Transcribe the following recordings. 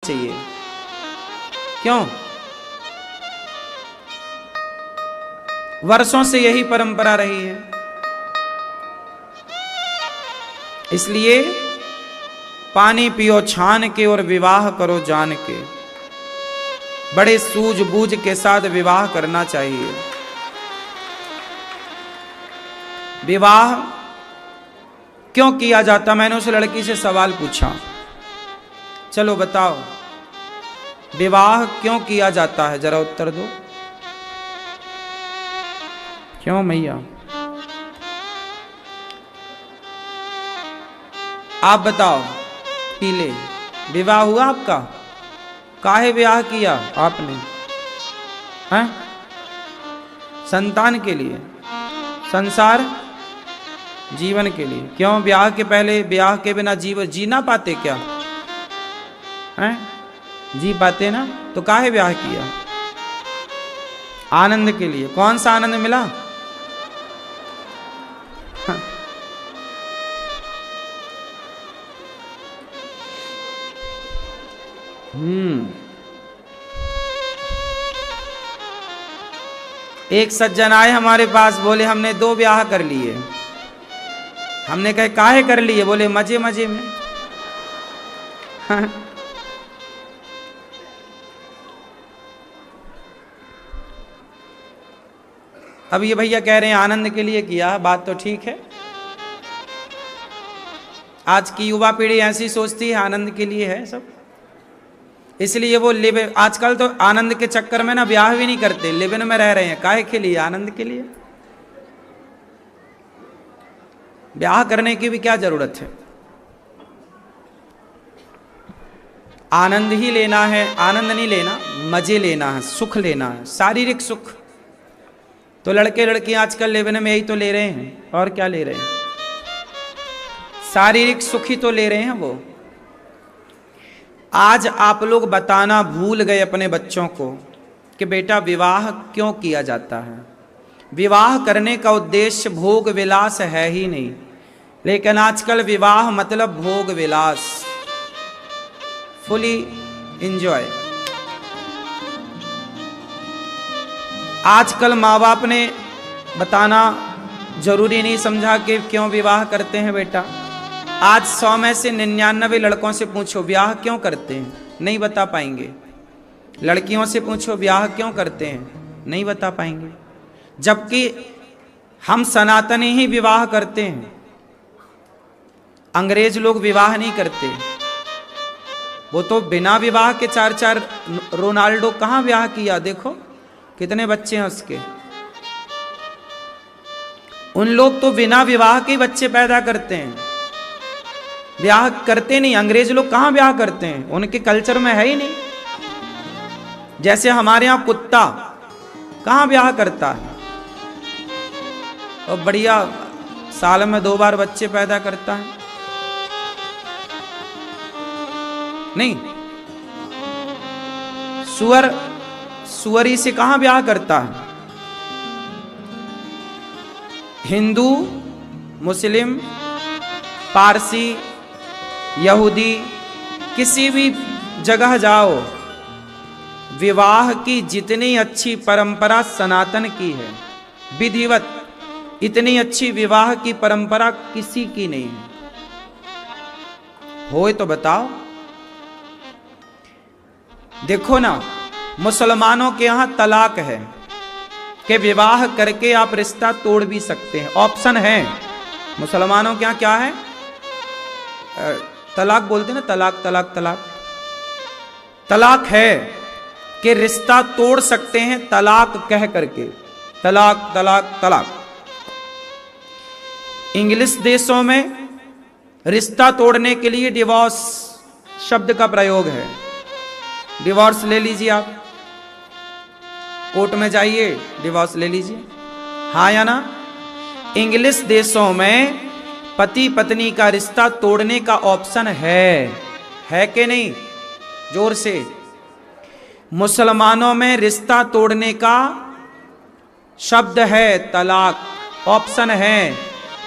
चाहिए। क्यों? वर्षों से यही परंपरा रही है। इसलिए पानी पियो छान के और विवाह करो जान के। बड़े सूझबूझ के साथ विवाह करना चाहिए। विवाह क्यों किया जाता? मैंने उस लड़की से सवाल पूछा, चलो बताओ विवाह क्यों किया जाता है, जरा उत्तर दो। क्यों मैया? आप बताओ। पीले, विवाह हुआ आपका? काहे विवाह किया आपने? हैं? संतान के लिए, संसार जीवन के लिए। क्यों? ब्याह के पहले, ब्याह के बिना जी ना पाते क्या? हैं? जी पाते ना, तो काहे ब्याह किया? आनंद के लिए। कौन सा आनंद मिला? हाँ। एक सज्जन आए हमारे पास, बोले हमने 2 ब्याह कर लिए। हमने कहा काहे कर लिए? बोले मजे मजे में। हाँ। अब ये भैया कह रहे हैं आनंद के लिए किया, बात तो ठीक है। आज की युवा पीढ़ी ऐसी सोचती है आनंद के लिए है सब, इसलिए वो लिव, आजकल तो आनंद के चक्कर में ना ब्याह भी नहीं करते, लिव इन में रह रहे हैं। काहे के लिए? आनंद के लिए। ब्याह करने की भी क्या जरूरत है? आनंद ही लेना है, आनंद नहीं लेना, मजे लेना है, सुख लेना है, शारीरिक सुख। तो लड़के लड़कियां आजकल लिव इन में यही तो ले रहे हैं, और क्या ले रहे हैं? शारीरिक सुख ही तो ले रहे हैं वो। आज आप लोग बताना भूल गए अपने बच्चों को कि बेटा विवाह क्यों किया जाता है। विवाह करने का उद्देश्य भोग विलास है ही नहीं, लेकिन आजकल विवाह मतलब भोग विलास, फुली एंजॉय। आजकल माँ बाप ने बताना जरूरी नहीं समझा कि क्यों विवाह करते हैं बेटा। आज 100 में से 99 लड़कों से पूछो ब्याह क्यों करते हैं, नहीं बता पाएंगे। लड़कियों से पूछो ब्याह क्यों करते हैं, नहीं बता पाएंगे। जबकि हम सनातनी ही विवाह करते हैं, अंग्रेज लोग विवाह नहीं करते। वो तो बिना विवाह के 4-4, रोनाल्डो कहाँ ब्याह किया, देखो कितने बच्चे हैं उसके। उन लोग तो बिना विवाह के बच्चे पैदा करते हैं, ब्याह करते नहीं। अंग्रेज लोग कहाँ ब्याह करते हैं, उनके कल्चर में है ही नहीं। जैसे हमारे यहाँ कुत्ता कहाँ ब्याह करता है, और बढ़िया साल में 2 बार बच्चे पैदा करता है, नहीं। सुअर सुअरी से कहाँ ब्याह करता है। हिंदू, मुस्लिम, पारसी, यहूदी, किसी भी जगह जाओ, विवाह की जितनी अच्छी परंपरा सनातन की है, विधिवत, इतनी अच्छी विवाह की परंपरा किसी की नहीं है। होए तो बताओ। देखो ना, मुसलमानों के यहां तलाक है कि विवाह करके आप रिश्ता तोड़ भी सकते हैं, ऑप्शन है। मुसलमानों के यहां क्या है? तलाक बोलते ना, तलाक तलाक तलाक। तलाक है कि रिश्ता तोड़ सकते हैं तलाक कह करके, तलाक तलाक तलाक। इंग्लिश देशों में रिश्ता तोड़ने के लिए डिवोर्स शब्द का प्रयोग है। डिवोर्स ले लीजिए, आप कोर्ट में जाइए, डिवोर्स ले लीजिए, हाँ या ना। इंग्लिश देशों में पति पत्नी का रिश्ता तोड़ने का ऑप्शन है कि नहीं? जोर से। मुसलमानों में रिश्ता तोड़ने का शब्द है तलाक, ऑप्शन है।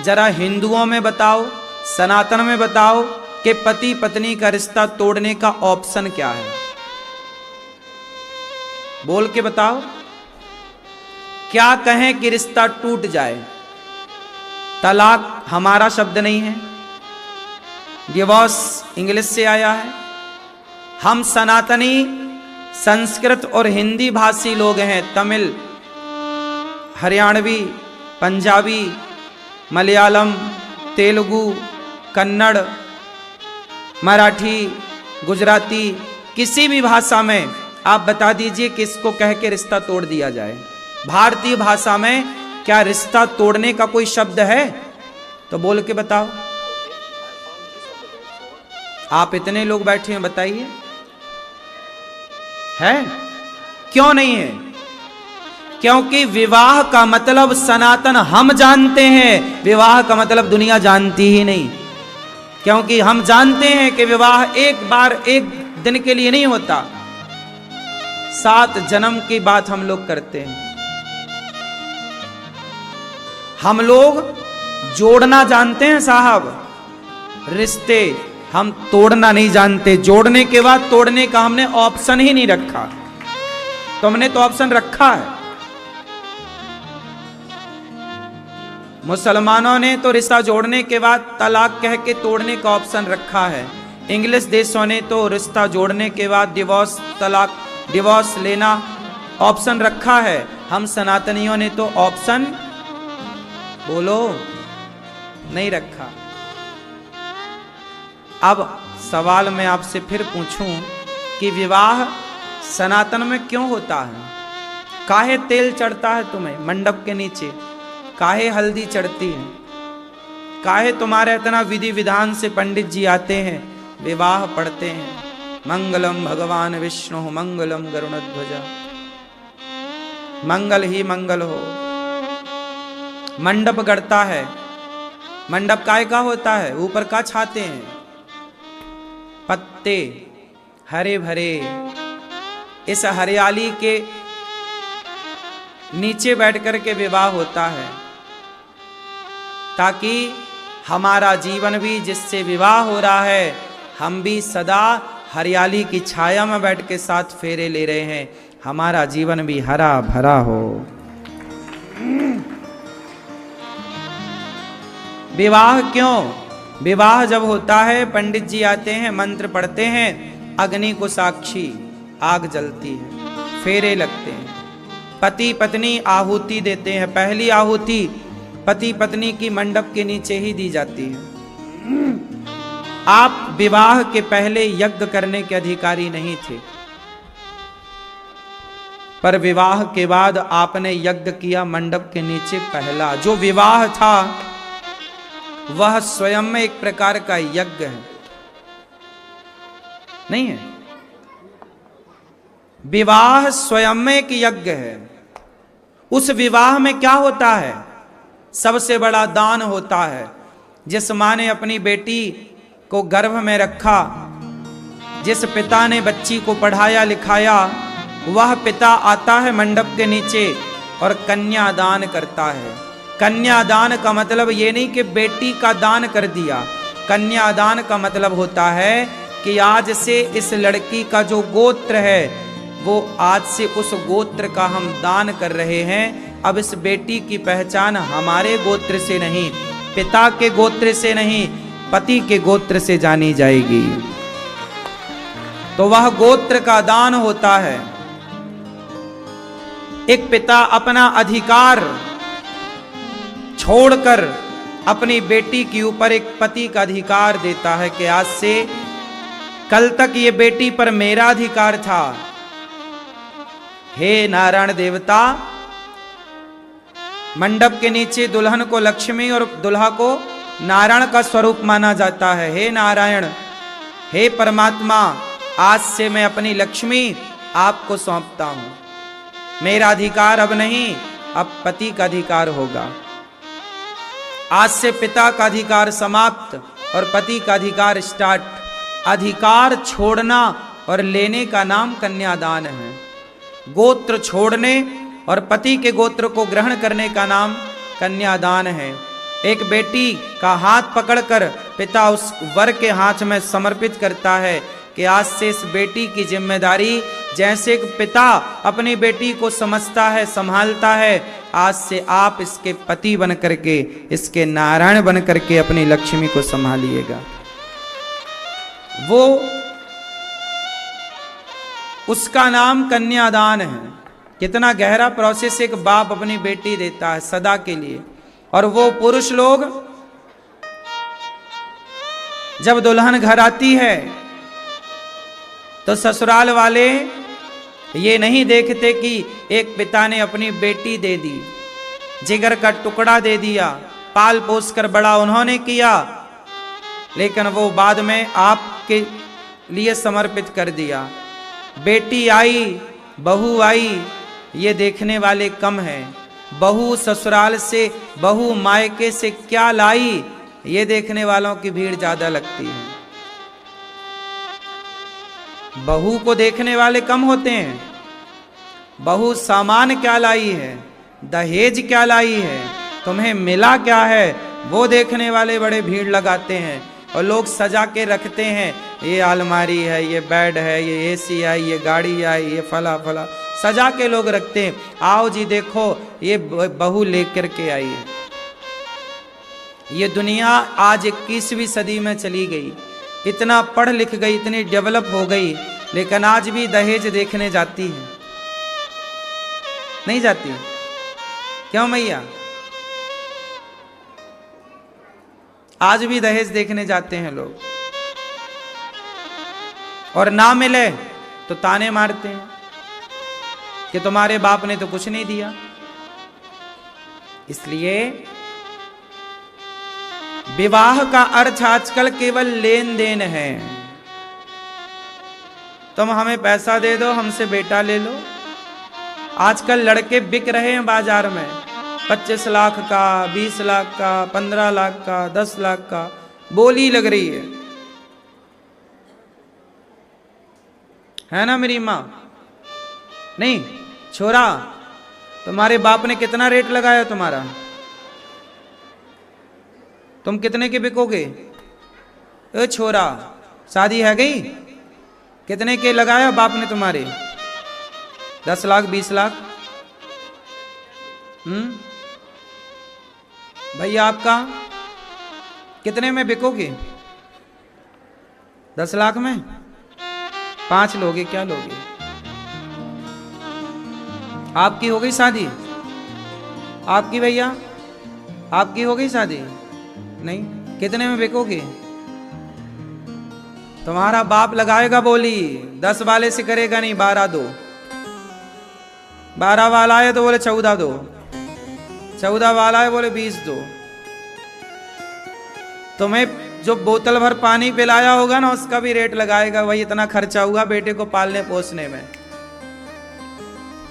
जरा हिंदुओं में बताओ, सनातन में बताओ, कि पति पत्नी का रिश्ता तोड़ने का ऑप्शन क्या है? बोल के बताओ, क्या कहें कि रिश्ता टूट जाए? तलाक हमारा शब्द नहीं है, डिवोर्स इंग्लिश से आया है। हम सनातनी संस्कृत और हिंदी भाषी लोग हैं। तमिल, हरियाणवी, पंजाबी, मलयालम, तेलुगु, कन्नड़, मराठी, गुजराती, किसी भी भाषा में आप बता दीजिए कि इसको कह के रिश्ता तोड़ दिया जाए। भारतीय भाषा में क्या रिश्ता तोड़ने का कोई शब्द है? तो बोल के बताओ। आप इतने लोग बैठे हैं, बताइए है? क्यों नहीं है? क्योंकि विवाह का मतलब सनातन हम जानते हैं, विवाह का मतलब दुनिया जानती ही नहीं। क्योंकि हम जानते हैं कि विवाह एक बार एक दिन के लिए नहीं होता, 7 जन्म की बात हम लोग करते हैं। हम लोग जोड़ना जानते हैं साहब, रिश्ते हम तोड़ना नहीं जानते। जोड़ने के बाद तोड़ने का हमने ऑप्शन ही नहीं रखा, तुमने तो ऑप्शन रखा है। मुसलमानों ने तो रिश्ता जोड़ने के बाद तलाक कह के तोड़ने का ऑप्शन रखा है। इंग्लिश देशों ने तो रिश्ता जोड़ने के बाद डिवोर्स, तलाक, डिवोर्स लेना ऑप्शन रखा है। हम सनातनियों ने तो ऑप्शन, बोलो, नहीं रखा। अब सवाल मैं आपसे फिर पूछूं कि विवाह सनातन में क्यों होता है? काहे तेल चढ़ता है तुम्हें मंडप के नीचे? काहे हल्दी चढ़ती है? काहे तुम्हारे इतना विधि विधान से पंडित जी आते हैं, विवाह पढ़ते हैं? मंगलम भगवान विष्णु मंगलम गरुड़ध्वजा, मंगल ही मंगल हो। मंडप गढ़ता है, मंडप काय का होता है? ऊपर का छाते हैं, पत्ते हरे भरे। इस हरियाली के नीचे बैठ कर के विवाह होता है, ताकि हमारा जीवन भी, जिससे विवाह हो रहा है, हम भी सदा हरियाली की छाया में बैठ के साथ फेरे ले रहे हैं, हमारा जीवन भी हरा भरा हो। विवाह क्यों? विवाह जब होता है, पंडित जी आते हैं, मंत्र पढ़ते हैं, अग्नि को साक्षी आग जलती है, फेरे लगते हैं, पति पत्नी आहुति देते हैं। पहली आहुति पति पत्नी की मंडप के नीचे ही दी जाती है। आप विवाह के पहले यज्ञ करने के अधिकारी नहीं थे, पर विवाह के बाद आपने यज्ञ किया मंडप के नीचे। पहला जो विवाह था वह स्वयं में एक प्रकार का यज्ञ है, नहीं है? विवाह स्वयं में एक यज्ञ है। उस विवाह में क्या होता है? सबसे बड़ा दान होता है। जिस मां ने अपनी बेटी को गर्भ में रखा, जिस पिता ने बच्ची को पढ़ाया लिखाया, वह पिता आता है मंडप के नीचे और कन्यादान करता है। कन्यादान का मतलब ये नहीं कि बेटी का दान कर दिया। कन्यादान का मतलब होता है कि आज से इस लड़की का जो गोत्र है, वो आज से उस गोत्र का हम दान कर रहे हैं। अब इस बेटी की पहचान हमारे गोत्र से नहीं, पिता के गोत्र से नहीं, पति के गोत्र से जानी जाएगी। तो वह गोत्र का दान होता है। एक पिता अपना अधिकार छोड़कर अपनी बेटी के ऊपर एक पति का अधिकार देता है कि आज से कल तक ये बेटी पर मेरा अधिकार था। हे नारायण देवता, मंडप के नीचे दुल्हन को लक्ष्मी और दुल्हा को नारायण का स्वरूप माना जाता है। हे नारायण, हे परमात्मा, आज से मैं अपनी लक्ष्मी आपको सौंपता हूं। मेरा अधिकार अब नहीं, अब पति का अधिकार होगा। आज से पिता का अधिकार समाप्त और पति का अधिकार स्टार्ट। अधिकार छोड़ना और लेने का नाम कन्यादान है। गोत्र छोड़ने और पति के गोत्र को ग्रहण करने का नाम कन्यादान है। एक बेटी का हाथ पकड़कर पिता उस वर के हाथ में समर्पित करता है कि आज से इस बेटी की जिम्मेदारी, जैसे एक पिता अपनी बेटी को समझता है, संभालता है, आज से आप इसके पति बन करके, इसके नारायण बन करके अपनी लक्ष्मी को संभालिएगा। वो उसका नाम कन्यादान है। कितना गहरा प्रोसेस एक बाप अपनी बेटी देता है सदा के लिए। और वो पुरुष लोग जब दुल्हन घर आती है तो ससुराल वाले ये नहीं देखते कि एक पिता ने अपनी बेटी दे दी, जिगर का टुकड़ा दे दिया, पाल पोस कर बड़ा उन्होंने किया, लेकिन वो बाद में आपके लिए समर्पित कर दिया। बेटी आई, बहू आई, ये देखने वाले कम हैं। बहू ससुराल से, बहू मायके से क्या लाई, ये देखने वालों की भीड़ ज्यादा लगती है। बहू को देखने वाले कम होते हैं। बहू सामान क्या लाई है, दहेज क्या लाई है, तुम्हें मिला क्या है, वो देखने वाले बड़े भीड़ लगाते हैं। और लोग सजा के रखते हैं, ये अलमारी है, ये बेड है, ये एसी आई, ये गाड़ी आई, ये फला फला सजा के लोग रखते हैं। आओ जी देखो ये बहू लेकर के आई है। ये दुनिया आज 21वीं सदी में चली गई, इतना पढ़ लिख गई, इतनी डेवलप हो गई, लेकिन आज भी दहेज देखने जाती है, नहीं जाती? क्यों मैया? आज भी दहेज देखने जाते हैं लोग, और ना मिले तो ताने मारते हैं कि तुम्हारे बाप ने तो कुछ नहीं दिया। इसलिए विवाह का अर्थ आजकल केवल लेन देन है। तुम हमें पैसा दे दो, हमसे बेटा ले लो। आजकल लड़के बिक रहे हैं बाजार में, 25 लाख का, 20 लाख का, 15 लाख का, 10 लाख का बोली लग रही है ना मेरी माँ? नहीं छोरा, तुम्हारे बाप ने कितना रेट लगाया तुम्हारा? तुम कितने के बिकोगे? ए छोरा, शादी है गई, कितने के लगाया बाप ने तुम्हारे? 10 लाख, 20 लाख? भैया आपका कितने में बिकोगे? 10 लाख में? 5 लोगे? क्या लोगे? आपकी हो गई शादी? आपकी भैया? आपकी हो गई शादी? नहीं। कितने में बिकोगे? तुम्हारा बाप लगाएगा बोली, 10 वाले से करेगा नहीं, 12 दो। 12 वाला है तो बोले 14 दो, 14 वाला है बोले 20 दो। तुम्हें जो बोतल भर पानी पिलाया होगा ना, उसका भी रेट लगाएगा, वही इतना खर्चा हुआ बेटे को पालने पोसने में।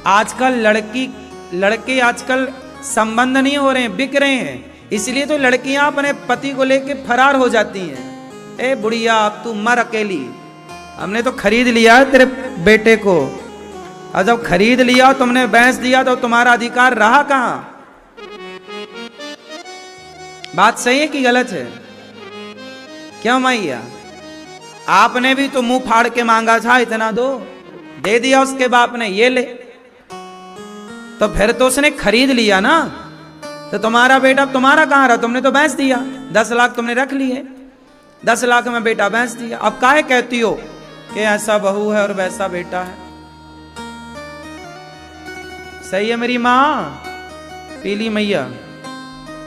आजकल लड़के आजकल संबंध नहीं हो रहे हैं, बिक रहे हैं। इसलिए तो लड़कियां अपने पति को लेके फरार हो जाती हैं। ए बुढ़िया, अब तू मर अकेली, हमने तो खरीद लिया है तेरे बेटे को, और जब खरीद लिया तुमने बेच दिया तो तुम्हारा अधिकार रहा कहां? बात सही है कि गलत है? क्यों मैया? आपने भी तो मुंह फाड़ के मांगा था, इतना दो, दे दिया उसके बाप ने, ये ले। तो फिर तो उसने खरीद लिया ना, तो तुम्हारा बेटा तुम्हारा कहां रहा? तुमने तो बेच दिया। 10 लाख तुमने रख लिए, 10 लाख में बेटा बेच दिया। अब काहे कहती हो कि ऐसा बहू है और वैसा बेटा है? सही है मेरी माँ? पीली मैया,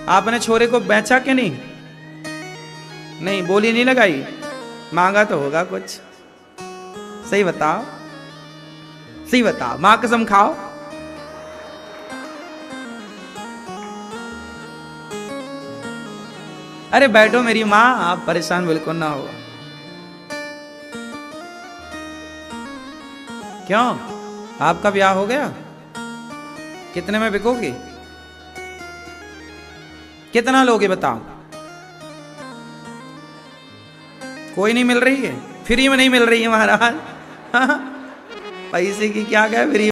आपने छोरे को बेचा कि नहीं? नहीं, बोली नहीं लगाई, मांगा तो होगा कुछ। सही बताओ, सही बताओ, मां कसम खाओ। अरे बैठो मेरी माँ, आप परेशान बिल्कुल ना हो। क्यों, आपका ब्याह हो गया? कितने में बिकोगे? कितना लोगे बताओ? कोई नहीं मिल रही है, फ्री में नहीं मिल रही है महाराज। पैसे की क्या क्या फ्री